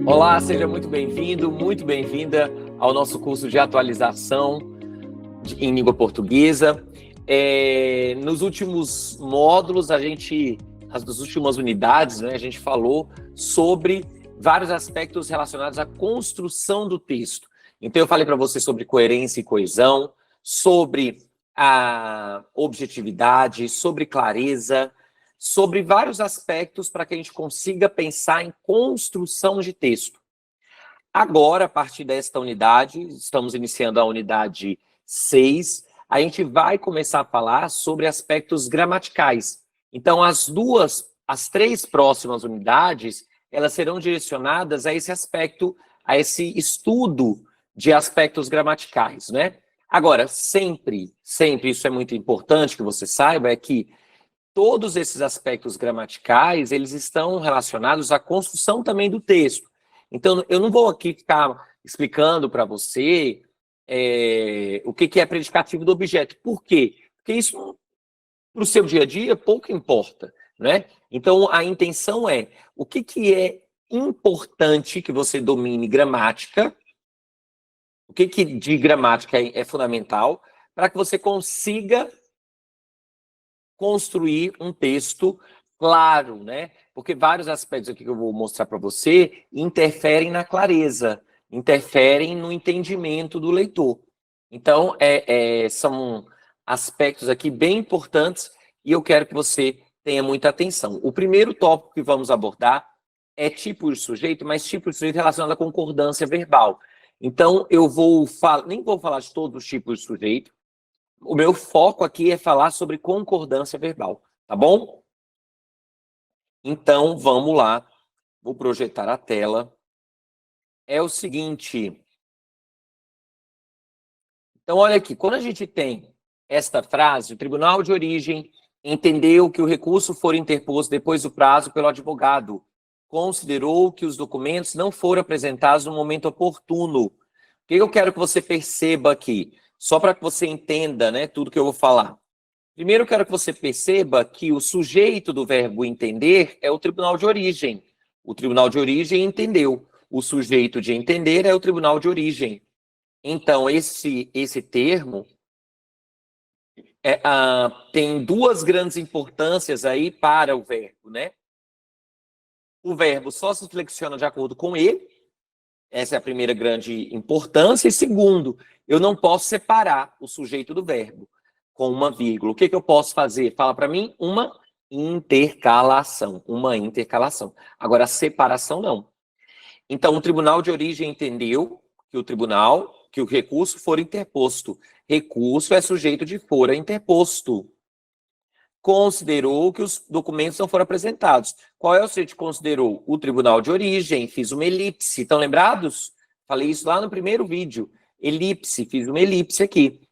Olá, seja muito bem-vindo, muito bem-vinda ao nosso curso de atualização em língua portuguesa. Nos últimos módulos, nas últimas unidades, a gente falou sobre vários aspectos relacionados à construção do texto. Então, eu falei para você sobre coerência e coesão, sobre a objetividade, sobre clareza, sobre vários aspectos para que a gente consiga pensar em construção de texto. Agora, a partir desta unidade, estamos iniciando a unidade 6, a gente vai começar a falar sobre aspectos gramaticais. Então, as três próximas unidades, elas serão direcionadas a esse aspecto, a esse estudo de aspectos gramaticais, né? Agora, sempre, isso é muito importante que você saiba, é que todos esses aspectos gramaticais, eles estão relacionados à construção também do texto. Então, eu não vou aqui ficar explicando para você o que é predicativo do objeto. Por quê? Porque isso, para o seu dia a dia, pouco importa, né? Então, a intenção é, o que é importante que você domine gramática, o que de gramática é fundamental, para que você consiga construir um texto claro, né? Porque vários aspectos aqui que eu vou mostrar para você interferem na clareza, interferem no entendimento do leitor. Então, são aspectos aqui bem importantes e eu quero que você tenha muita atenção. O primeiro tópico que vamos abordar é tipo de sujeito, mas tipo de sujeito relacionado à concordância verbal. Então, nem vou falar de todos os tipos de sujeito, o meu foco aqui é falar sobre concordância verbal, tá bom? Então, vamos lá. Vou projetar a tela. É o seguinte. Então, olha aqui. Quando a gente tem esta frase, o tribunal de origem entendeu que o recurso for interposto depois do prazo pelo advogado, considerou que os documentos não foram apresentados no momento oportuno. O que eu quero que você perceba aqui? Só para que você entenda, né, tudo que eu vou falar. Primeiro, eu quero que você perceba que o sujeito do verbo entender é o tribunal de origem. O tribunal de origem entendeu. O sujeito de entender é o tribunal de origem. Então, esse termo tem duas grandes importâncias aí para o verbo, né? O verbo só se flexiona de acordo com ele. Essa é a primeira grande importância. E segundo, eu não posso separar o sujeito do verbo com uma vírgula. O que eu posso fazer? Fala para mim, uma intercalação. Uma intercalação. Agora, a separação, não. Então, o tribunal de origem entendeu que o recurso for interposto. Recurso é sujeito de fora interposto. Considerou que os documentos não foram apresentados. Qual é o sujeito que considerou? O tribunal de origem. Fiz uma elipse. Estão lembrados? Falei isso lá no primeiro vídeo. Elipse, fiz uma elipse aqui.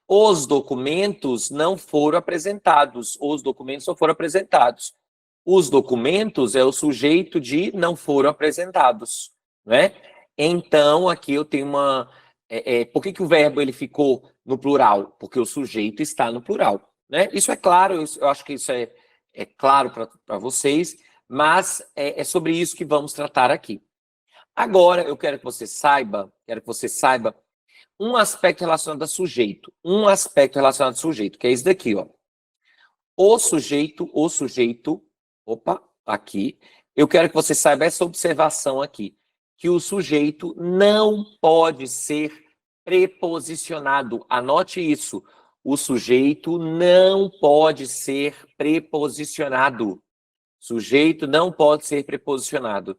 Os documentos não foram apresentados. Os documentos não foram apresentados. Os documentos é o sujeito de não foram apresentados, né? Então, aqui eu tenho uma... por que o verbo ele ficou no plural? Porque o sujeito está no plural, né? Isso é claro, eu acho que isso é claro para vocês, mas é sobre isso que vamos tratar aqui. Agora, eu quero que você saiba um aspecto relacionado a sujeito. Um aspecto relacionado a sujeito, que é esse daqui, ó. O sujeito, opa, aqui. Eu quero que você saiba essa observação aqui, que o sujeito não pode ser preposicionado. Anote isso. O sujeito não pode ser preposicionado. Sujeito não pode ser preposicionado.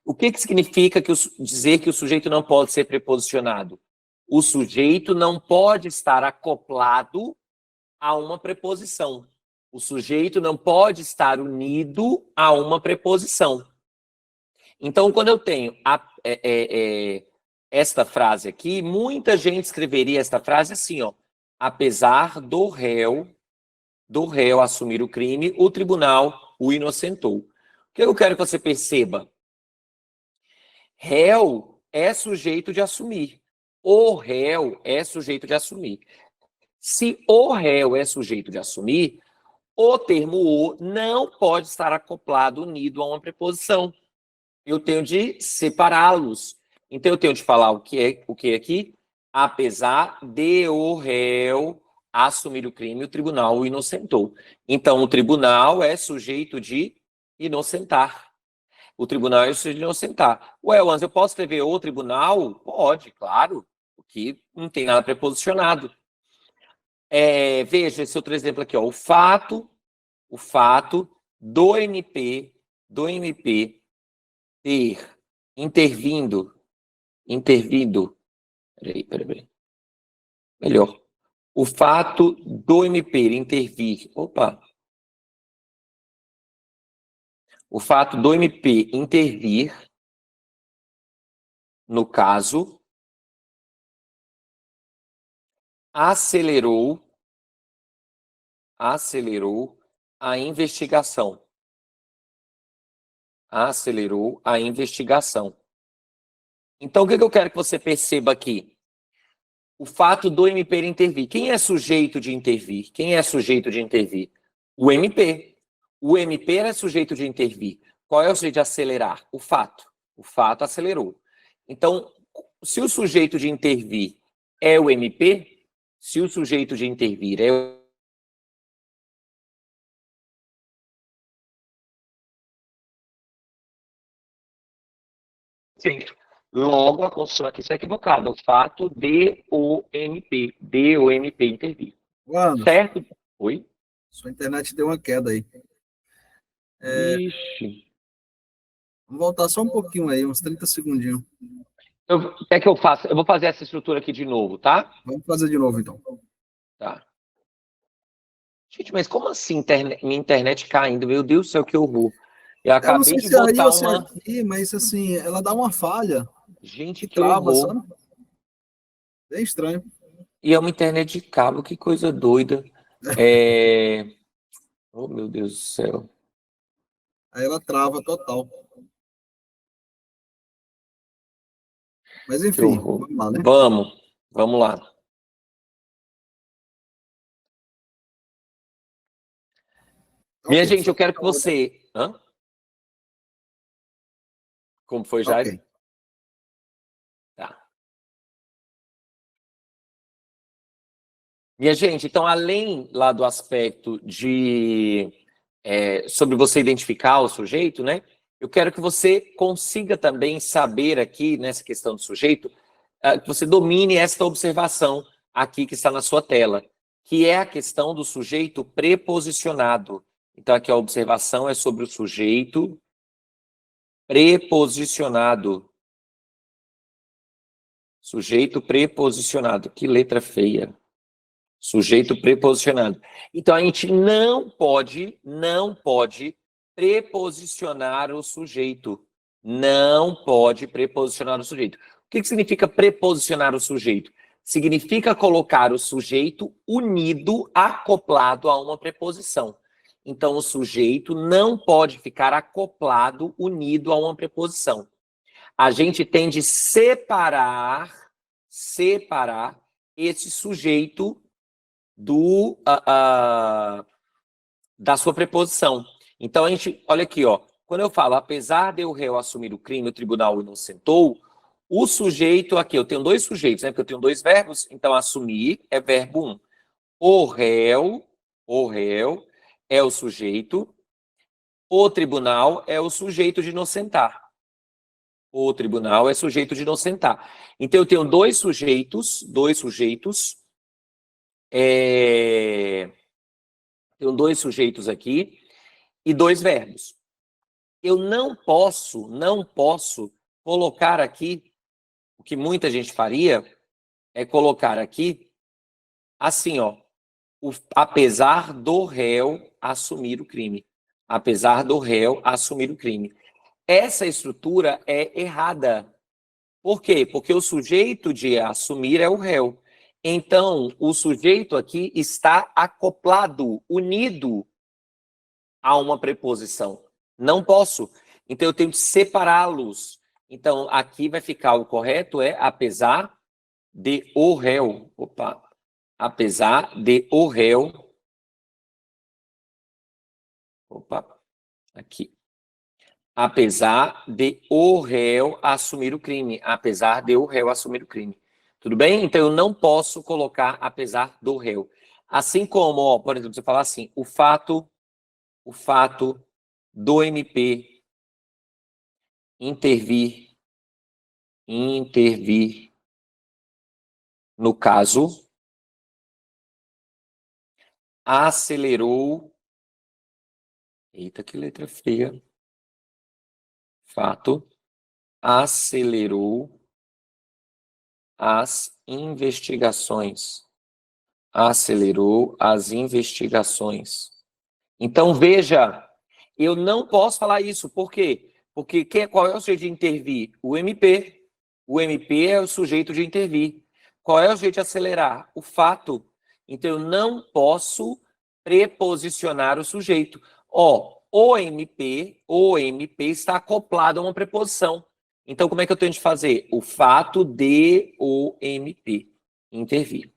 O que significa dizer que o sujeito não pode ser preposicionado? O sujeito não pode estar acoplado a uma preposição. O sujeito não pode estar unido a uma preposição. Então, quando eu tenho esta frase aqui, muita gente escreveria esta frase assim, ó. Apesar do réu assumir o crime, o tribunal o inocentou. O que eu quero que você perceba? Réu é sujeito de assumir. O réu é sujeito de assumir. Se o réu é sujeito de assumir, o termo o não pode estar acoplado, unido a uma preposição. eu tenho de separá-los. Então, eu tenho de falar o que aqui? Apesar de o réu assumir o crime, o tribunal o inocentou. Então, o tribunal é sujeito de inocentar. O tribunal é sujeito de inocentar. Ué, Hans, eu posso escrever o tribunal? Pode, claro, porque não tem nada preposicionado. Veja esse outro exemplo aqui, ó. O fato do MP ter intervindo, peraí, melhor, o fato do MP intervir, o fato do MP intervir, no caso, acelerou a investigação. Acelerou a investigação. Então, o que eu quero que você perceba aqui? O fato do MP intervir. Quem é sujeito de intervir? Quem é sujeito de intervir? O MP. O MP é sujeito de intervir. Qual é o sujeito de acelerar? O fato. O fato acelerou. Então, se o sujeito de intervir é o MP, se o sujeito de intervir é o... Sim. Logo, a construção aqui está equivocada. O fato de o MP intervir. Anderson, Certo? Oi? sua internet deu uma queda aí. Ixi. Vamos voltar só um pouquinho aí, uns 30 segundinhos. Quer que eu faça? Eu vou fazer essa estrutura aqui de novo, tá? Vamos fazer de novo, então. Tá. Gente, mas como assim minha internet caindo? Meu Deus do céu, que horror. Eu Eu não acabei sei de se é aí botar ou se é uma... aqui, mas assim, ela dá uma falha Gente, que que trava, horror. sabe? Bem estranho. E é uma internet de cabo, que coisa doida. Oh, meu Deus do céu. Aí ela trava total. Mas Que enfim, horror. vamos lá, né? Vamos lá. Minha Ok, gente, eu quero que você... Hã? Como foi, ok. Jair? Tá. Minha gente, então, além lá do aspecto de... sobre você identificar o sujeito, né? Eu quero que você consiga também saber aqui, nessa questão do sujeito, que você domine esta observação aqui que está na sua tela, que é a questão do sujeito preposicionado. Então, aqui a observação é sobre o sujeito preposicionado. Sujeito preposicionado. Que letra feia. Sujeito preposicionado. Então, a gente não pode preposicionar o sujeito. Não pode preposicionar o sujeito. O que significa preposicionar o sujeito? Significa colocar o sujeito unido, acoplado a uma preposição. Então, o sujeito não pode ficar acoplado, unido a uma preposição. A gente tem de separar esse sujeito da sua preposição. Então, a gente, olha aqui, ó, quando eu falo, apesar de o réu assumir o crime, o tribunal o inocentou, o sujeito aqui, eu tenho dois sujeitos, né, porque eu tenho dois verbos, então assumir é verbo 1. O réu é o sujeito, o tribunal é o sujeito de inocentar. O tribunal é sujeito de inocentar. Então, eu tenho dois sujeitos, tenho dois sujeitos aqui e dois verbos. Eu não posso colocar aqui, o que muita gente faria é colocar aqui, assim, ó, apesar do réu assumir o crime. Apesar do réu assumir o crime. Essa estrutura é errada. Por quê? Porque o sujeito de assumir é o réu. Então, o sujeito aqui está acoplado, unido a uma preposição. Não posso. Então, eu tenho que separá-los. Então, aqui vai ficar o correto é apesar de o réu. Apesar de o réu. Aqui. apesar de o réu assumir o crime. Apesar de o réu assumir o crime. Tudo bem? Então, eu não posso colocar apesar do réu. Assim como, ó, por exemplo, você falar assim, o fato do MP intervir no caso, acelerou. Eita, que letra feia. Fato acelerou as investigações. Acelerou as investigações. Então, veja, eu não posso falar isso. Por quê? Porque qual é o sujeito de intervir? O MP. O MP é o sujeito de intervir. Qual é o sujeito de acelerar? O fato. Então, eu não posso preposicionar o sujeito. Ó, o MP está acoplado a uma preposição. Então, como é que eu tenho de fazer? O fato de o MP intervir.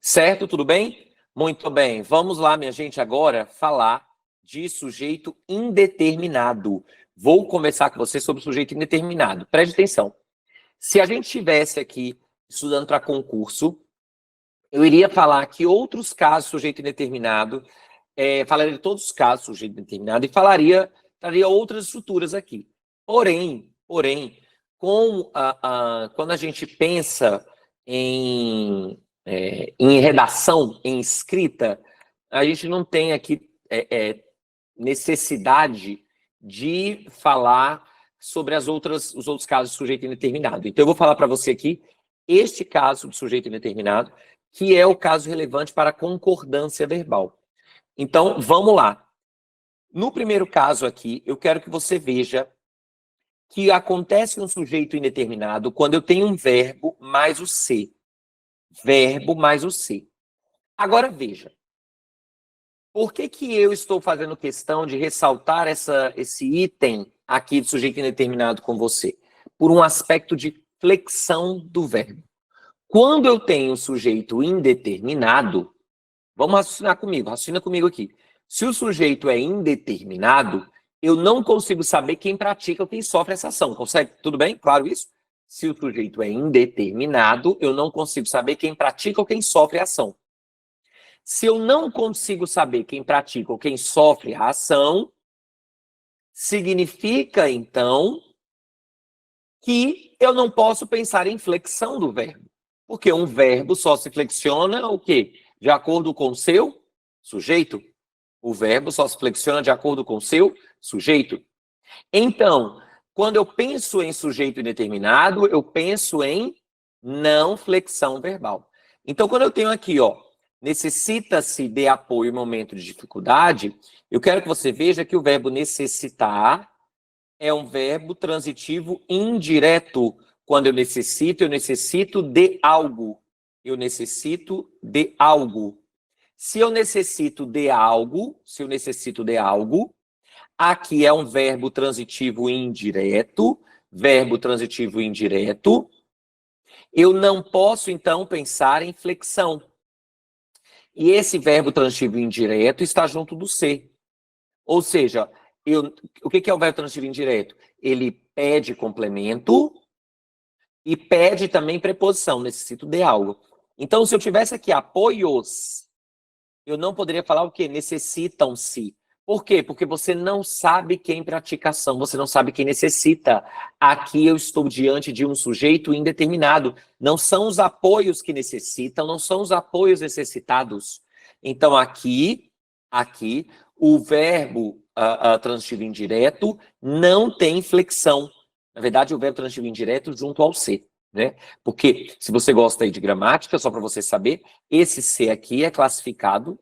Certo? Tudo bem? Muito bem. Vamos lá, minha gente, agora falar de sujeito indeterminado. Vou conversar com você sobre sujeito indeterminado. Preste atenção. Se a gente estivesse aqui estudando para concurso, eu iria falar que outros casos de sujeito indeterminado, falaria de todos os casos de sujeito indeterminado e traria outras estruturas aqui. Porém, quando a gente pensa em redação, em escrita, a gente não tem aqui necessidade de falar sobre os outros casos de sujeito indeterminado. Então, eu vou falar para você aqui este caso de sujeito indeterminado, que é o caso relevante para a concordância verbal. Então, vamos lá. No primeiro caso aqui, eu quero que você veja que acontece um sujeito indeterminado quando eu tenho um verbo mais o ser. Verbo mais o ser. Agora, veja. Por que eu estou fazendo questão de ressaltar esse item aqui de sujeito indeterminado com você? Por um aspecto de flexão do verbo. Quando eu tenho sujeito indeterminado, vamos raciocinar comigo, raciocina comigo aqui. Se o sujeito é indeterminado, eu não consigo saber quem pratica ou quem sofre essa ação. Consegue? Tudo bem? Claro isso? Se o sujeito é indeterminado, eu não consigo saber quem pratica ou quem sofre a ação. Se eu não consigo saber quem pratica ou quem sofre a ação, significa, então, que eu não posso pensar em flexão do verbo. Porque um verbo só se flexiona o quê? De acordo com o seu sujeito. O verbo só se flexiona de acordo com o seu sujeito. Então, quando eu penso em sujeito indeterminado, eu penso em não flexão verbal. Então, quando eu tenho aqui, ó, necessita-se de apoio em momento de dificuldade, eu quero que você veja que o verbo necessitar é um verbo transitivo indireto. Quando eu necessito de algo. Eu necessito de algo. Se eu necessito de algo, aqui é um verbo transitivo indireto, eu não posso, então, pensar em flexão. E esse verbo transitivo indireto está junto do ser. Ou seja, o que é o verbo transitivo indireto? Ele pede complemento e pede também preposição, necessito de algo. Então, se eu tivesse aqui apoios, eu não poderia falar o quê? Necessitam-se. Por quê? Porque você não sabe quem pratica ação, você não sabe quem necessita. Aqui eu estou diante de um sujeito indeterminado. Não são os apoios que necessitam, não são os apoios necessitados. Então, aqui o verbo transitivo indireto não tem flexão. Na verdade, o verbo transitivo indireto junto ao ser, né? Porque, se você gosta aí de gramática, só para você saber, esse ser aqui é classificado,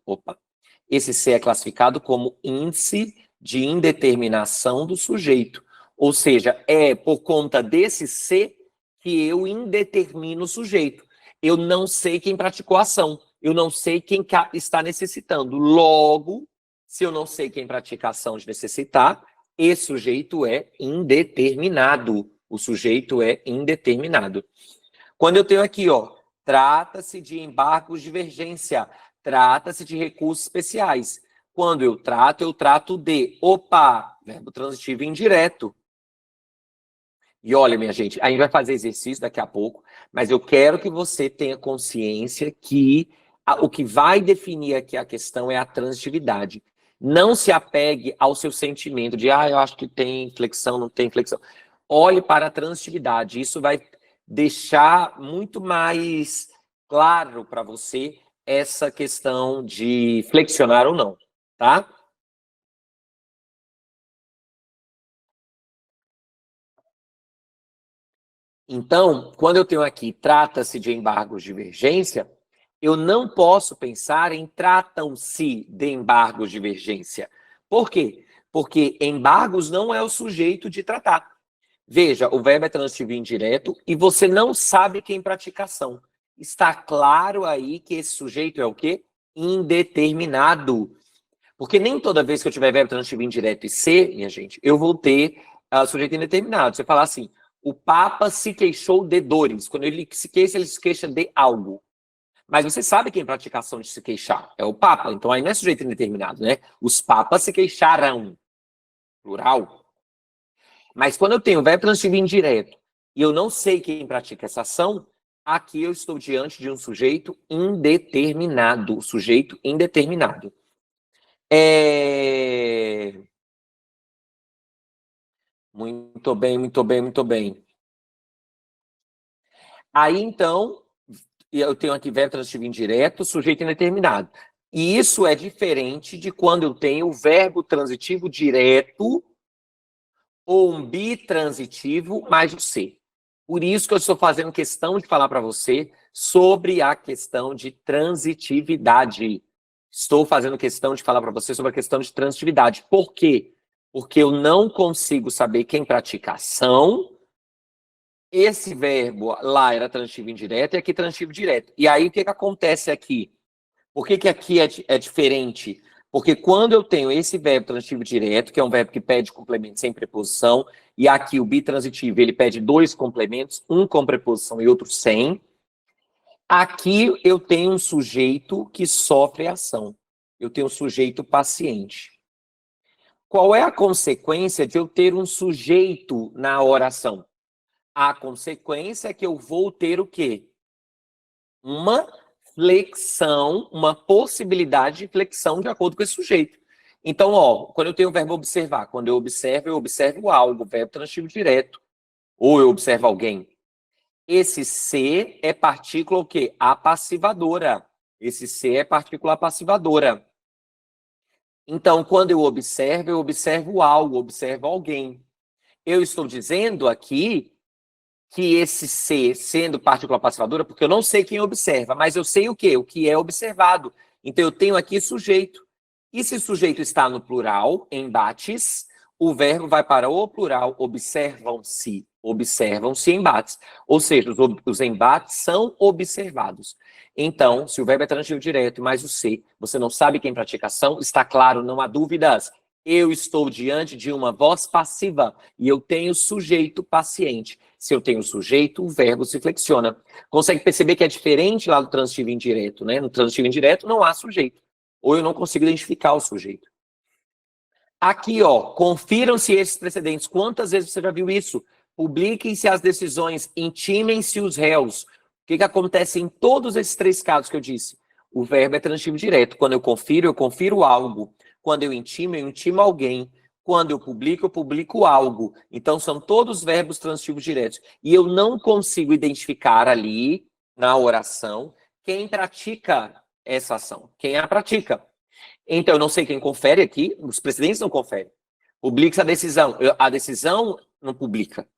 esse ser é classificado como índice de indeterminação do sujeito. Ou seja, é por conta desse ser que eu indetermino o sujeito. Eu não sei quem praticou a ação. Eu não sei quem está necessitando. Logo, se eu não sei quem pratica a ação de necessitar, esse sujeito é indeterminado. O sujeito é indeterminado. Quando eu tenho aqui, ó, trata-se de embargos de divergência, trata-se de recursos especiais. Quando eu trato de, Verbo transitivo indireto. E olha, minha gente, a gente vai fazer exercício daqui a pouco, mas eu quero que você tenha consciência que o que vai definir aqui a questão é a transitividade. Não se apegue ao seu sentimento de, eu acho que tem flexão, não tem flexão. Olhe para a transitividade. Isso vai deixar muito mais claro para você essa questão de flexionar ou não, tá? Então, quando eu tenho aqui trata-se de embargos de divergência, eu não posso pensar em tratam-se de embargos de divergência. Por quê? Porque embargos não é o sujeito de tratar. Veja, o verbo é transitivo indireto e você não sabe quem pratica a ação. Está claro aí que esse sujeito é o quê? Indeterminado. Porque nem toda vez que eu tiver verbo transitivo indireto e ser, minha gente, eu vou ter sujeito indeterminado. Você falar assim, o Papa se queixou de dores. Quando ele se queixa de algo. Mas você sabe quem pratica a ação de se queixar? É o Papa. Então aí não é sujeito indeterminado, né? Os papas se queixaram. Plural. Mas quando eu tenho verbo transitivo indireto e eu não sei quem pratica essa ação, aqui eu estou diante de um sujeito indeterminado. Sujeito indeterminado. Muito bem, muito bem, muito bem. Aí, então, eu tenho aqui verbo transitivo indireto, sujeito indeterminado. E isso é diferente de quando eu tenho o verbo transitivo direto ou um bitransitivo mais o ser. Por isso que eu estou fazendo questão de falar para você sobre a questão de transitividade. Estou fazendo questão de falar para você sobre a questão de transitividade. Por quê? Porque eu não consigo saber quem pratica a ação. Esse verbo lá era transitivo indireto e aqui transitivo direto. E aí o que acontece aqui? Por que aqui é diferente? Porque quando eu tenho esse verbo transitivo direto, que é um verbo que pede complemento sem preposição, e aqui o bitransitivo, ele pede dois complementos, um com preposição e outro sem, aqui eu tenho um sujeito que sofre ação. Eu tenho um sujeito paciente. Qual é a consequência de eu ter um sujeito na oração? A consequência é que eu vou ter o quê? Uma flexão, uma possibilidade de flexão de acordo com esse sujeito. Então, quando eu tenho o verbo observar, quando eu observo algo, verbo transitivo direto, ou eu observo alguém. Esse ser é partícula o quê? Apassivadora. Esse ser é partícula apassivadora. Então, quando eu observo algo, observo alguém. Eu estou dizendo aqui que esse ser, sendo partícula passivadora, porque eu não sei quem observa, mas eu sei o quê? O que é observado. Então, eu tenho aqui sujeito. E se sujeito está no plural, embates, o verbo vai para o plural, observam-se embates. Ou seja, os embates são observados. Então, se o verbo é transitivo direto mais o ser, você não sabe quem pratica ação, está claro, não há dúvidas. Eu estou diante de uma voz passiva e eu tenho sujeito paciente. Se eu tenho sujeito, o verbo se flexiona. Consegue perceber que é diferente lá do transitivo indireto, né? No transitivo indireto não há sujeito. Ou eu não consigo identificar o sujeito. Aqui, confiram-se esses precedentes. Quantas vezes você já viu isso? Publiquem-se as decisões, intimem-se os réus. O que acontece em todos esses três casos que eu disse? O verbo é transitivo direto. Quando eu confiro algo. Quando eu intimo alguém. Quando eu publico algo. Então, são todos verbos transitivos diretos. E eu não consigo identificar ali, na oração, quem pratica essa ação. Quem a pratica. Então, eu não sei quem confere aqui. Os precedentes não conferem. Publica a decisão. A decisão não publica.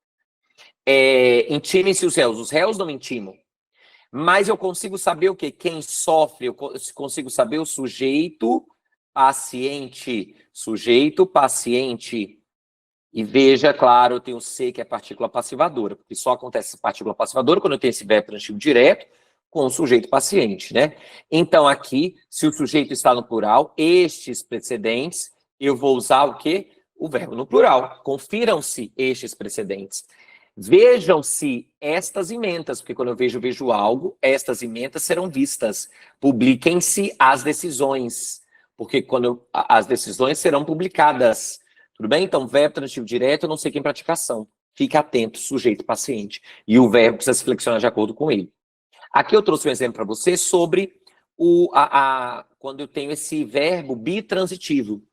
Intimem-se os réus. Os réus não intimam. Mas eu consigo saber o quê? Quem sofre. Eu consigo saber o sujeito paciente. Sujeito paciente. E veja, claro, eu tenho o C, que é partícula passivadora, porque só acontece essa partícula passivadora quando eu tenho esse verbo transitivo direto com o sujeito paciente, né? Então, aqui, se o sujeito está no plural, estes precedentes, eu vou usar o quê? O verbo no plural. Confiram-se estes precedentes. Vejam-se estas ementas, porque quando eu vejo algo, estas ementas serão vistas. Publiquem-se as decisões, porque quando as decisões serão publicadas. Tudo bem? Então, verbo transitivo direto, eu não sei quem praticação. Fique atento, sujeito, paciente. E o verbo precisa se flexionar de acordo com ele. Aqui eu trouxe um exemplo para você sobre quando eu tenho esse verbo bitransitivo.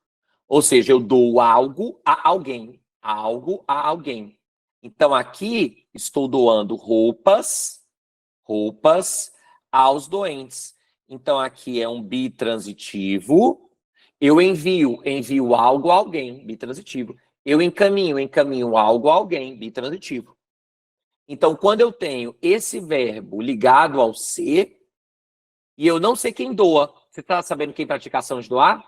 Ou seja, eu dou algo a alguém. Algo a alguém. Então, aqui estou doando roupas aos doentes. Então, aqui é um bitransitivo. Eu envio algo a alguém, bitransitivo. Eu encaminho algo a alguém, bitransitivo. Então, quando eu tenho esse verbo ligado ao ser, e eu não sei quem doa, você está sabendo quem pratica a ação de doar?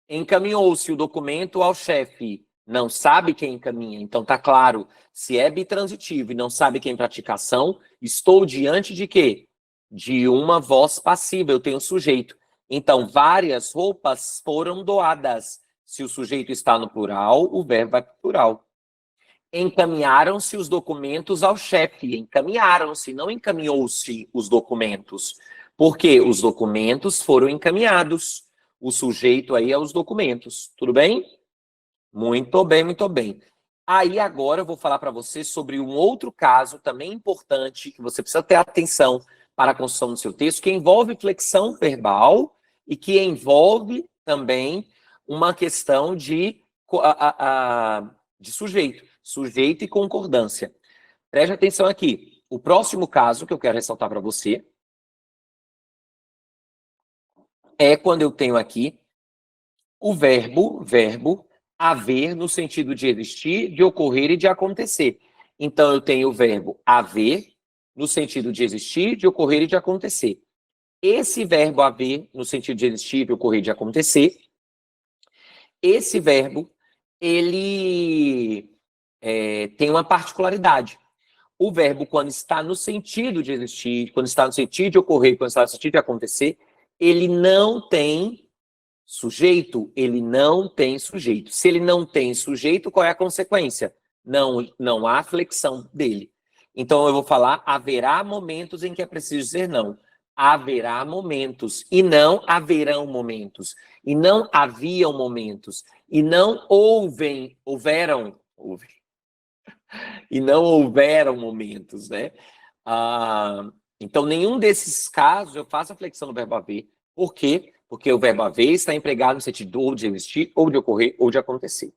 Encaminhou-se o documento ao chefe. Não sabe quem encaminha. Então, tá claro, se é bitransitivo e não sabe quem pratica a ação, estou diante de quê? De uma voz passiva, eu tenho sujeito. Então, várias roupas foram doadas. Se o sujeito está no plural, o verbo vai para o plural. Encaminharam-se os documentos ao chefe. Encaminharam-se, não encaminhou-se os documentos. Porque os documentos foram encaminhados. O sujeito aí é os documentos. Tudo bem? Muito bem, muito bem. Aí agora eu vou falar para você sobre um outro caso também importante, que você precisa ter atenção para a construção do seu texto, que envolve flexão verbal e que envolve também uma questão de sujeito e concordância. Preste atenção aqui. O próximo caso que eu quero ressaltar para você é quando eu tenho aqui o verbo haver no sentido de existir, de ocorrer e de acontecer. Então, eu tenho o verbo haver no sentido de existir, de ocorrer e de acontecer. Esse verbo haver no sentido de existir, de ocorrer e de acontecer, esse verbo, ele tem uma particularidade. O verbo, quando está no sentido de existir, quando está no sentido de ocorrer, quando está no sentido de acontecer, ele não tem sujeito, ele não tem sujeito. Se ele não tem sujeito, qual é a consequência? Não há flexão dele. Então, eu vou falar, haverá momentos em que é preciso dizer não. Haverá momentos, e não haverão momentos. E não haviam momentos. E não houveram momentos, né? Então, nenhum desses casos eu faço a flexão do verbo haver. Por quê? Porque o verbo haver está empregado no sentido ou de existir, ou de ocorrer, ou de acontecer.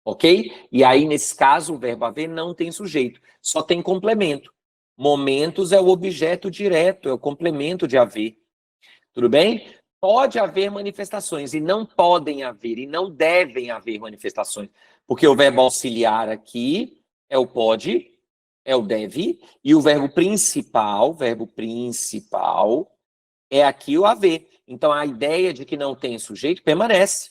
Ok? E aí, nesse caso, o verbo haver não tem sujeito, só tem complemento. Momentos é o objeto direto, é o complemento de haver. Tudo bem? Pode haver manifestações, e não podem haver, e não devem haver manifestações. Porque o verbo auxiliar aqui é o pode, é o deve, e o verbo principal é aqui o haver. Então, a ideia de que não tem sujeito permanece.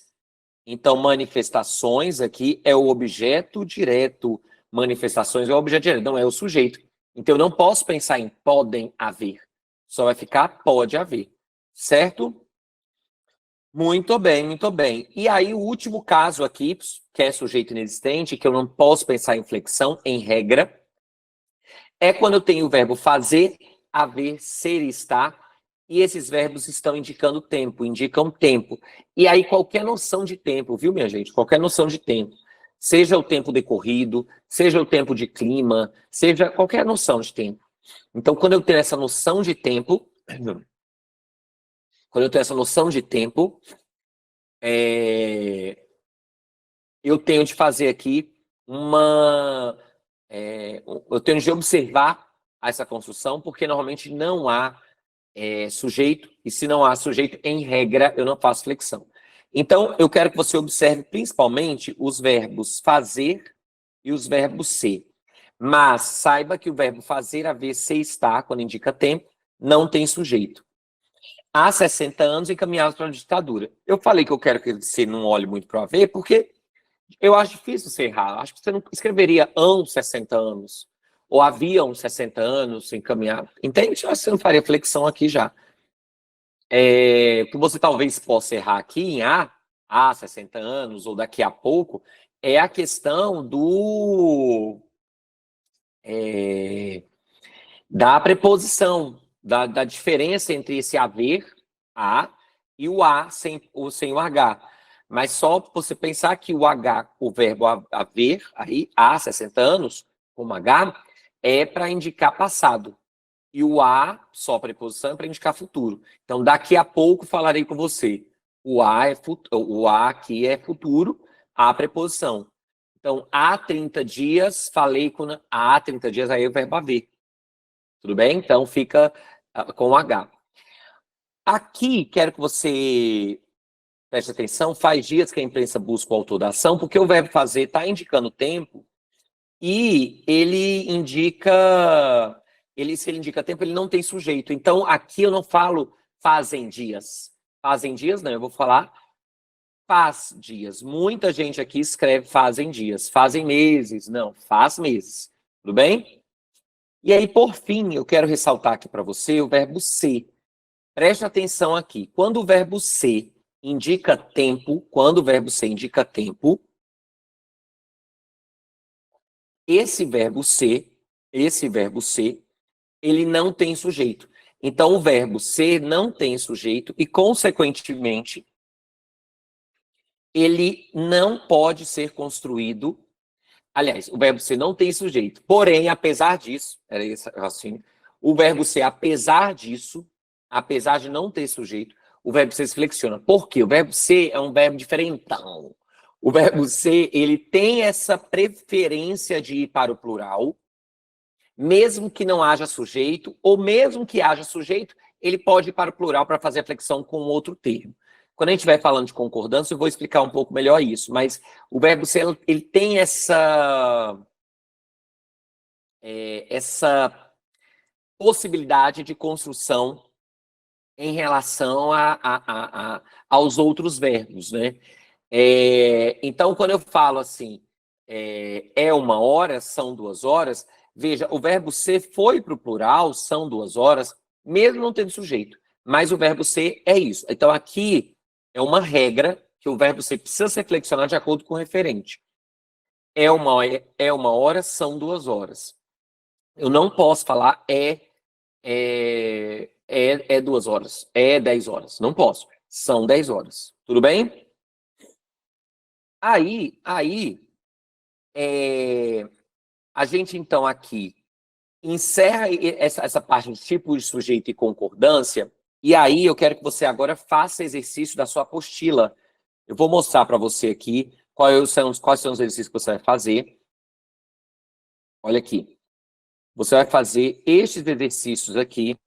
Então, manifestações aqui é o objeto direto. Manifestações é o objeto direto, não é o sujeito. Então, eu não posso pensar em podem haver. Só vai ficar pode haver. Certo? Muito bem, muito bem. E aí, o último caso aqui, que é sujeito inexistente, que eu não posso pensar em flexão, em regra, é quando eu tenho o verbo fazer, haver, ser e estar, e esses verbos estão indicam tempo. E aí, qualquer noção de tempo, viu, minha gente? Qualquer noção de tempo. Seja o tempo decorrido, seja o tempo de clima, seja qualquer noção de tempo. Então, quando eu tenho essa noção de tempo, eu tenho de fazer aqui eu tenho de observar essa construção, porque normalmente não há sujeito, e se não há sujeito, em regra, eu não faço flexão. Então, eu quero que você observe principalmente os verbos fazer e os verbos ser. Mas saiba que o verbo fazer, haver, ser, estar, quando indica tempo, não tem sujeito. Há 60 anos encaminhados para a ditadura. Eu falei que eu quero que você não olhe muito para o haver, porque eu acho difícil você errar. Acho que você não escreveria 60 anos. Ou haviam 60 anos encaminhados. Entende? Eu acho que você não faria flexão aqui já. O que você talvez possa errar aqui em há 60 anos, ou daqui a pouco, é a questão da preposição, da diferença entre esse haver, a, e o a sem o H. Mas só você pensar que o H, o verbo haver, aí, há 60 anos, como H, é para indicar passado. E o A, só preposição, é para indicar futuro. Então, daqui a pouco falarei com você. O A aqui é futuro, a preposição. Então, há 30 dias, falei com... Há 30 dias, aí é o verbo haver. Tudo bem? Então, fica com o H. Aqui, quero que você preste atenção, faz dias que a imprensa busca o autor da ação, porque o verbo fazer está indicando tempo e ele indica... se ele indica tempo, ele não tem sujeito. Então, aqui eu não falo fazem dias. Fazem dias, não, eu vou falar faz dias. Muita gente aqui escreve fazem dias. Fazem meses. Não, faz meses. Tudo bem? E aí, por fim, eu quero ressaltar aqui para você o verbo ser. Preste atenção aqui. Quando o verbo ser indica tempo, esse verbo ser, ele não tem sujeito. Então, o verbo ser não tem sujeito e, consequentemente, ele não pode ser construído. Aliás, o verbo ser não tem sujeito. Porém, apesar disso, era esse assim, o verbo ser, apesar disso, apesar de não ter sujeito, o verbo ser se flexiona. Por quê? O verbo ser é um verbo diferentão. O verbo ser, ele tem essa preferência de ir para o plural, mesmo que não haja sujeito, ou mesmo que haja sujeito, ele pode ir para o plural para fazer a flexão com outro termo. Quando a gente vai falando de concordância, eu vou explicar um pouco melhor isso, mas o verbo ser, ele tem essa possibilidade de construção em relação aos outros verbos, né? Então, quando eu falo assim, é 1 hora, são 2 horas, veja, o verbo ser foi para o plural, são 2 horas, mesmo não tendo sujeito. Mas o verbo ser é isso. Então, aqui é uma regra que o verbo ser precisa ser flexionado de acordo com o referente. É uma hora, são 2 horas. Eu não posso falar 2 horas, 10 horas. Não posso. São 10 horas. Tudo bem? Aí a gente, então, aqui encerra essa parte de tipo de sujeito e concordância, e aí eu quero que você agora faça exercício da sua apostila. Eu vou mostrar para você aqui quais são os exercícios que você vai fazer. Olha aqui. Você vai fazer estes exercícios aqui,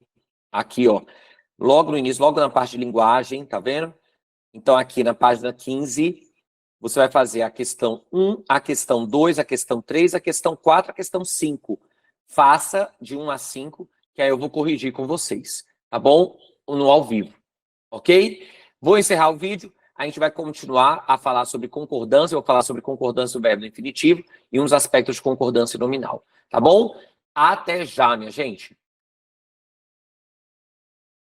ó, logo no início, logo na parte de linguagem, tá vendo? Então, aqui na página 15, você vai fazer a questão 1, a questão 2, a questão 3, a questão 4, a questão 5. Faça de 1 a 5, que aí eu vou corrigir com vocês, tá bom? No ao vivo, ok? Vou encerrar o vídeo, a gente vai continuar a falar sobre concordância, eu vou falar sobre concordância do verbo no infinitivo e uns aspectos de concordância nominal, tá bom? Até já, minha gente!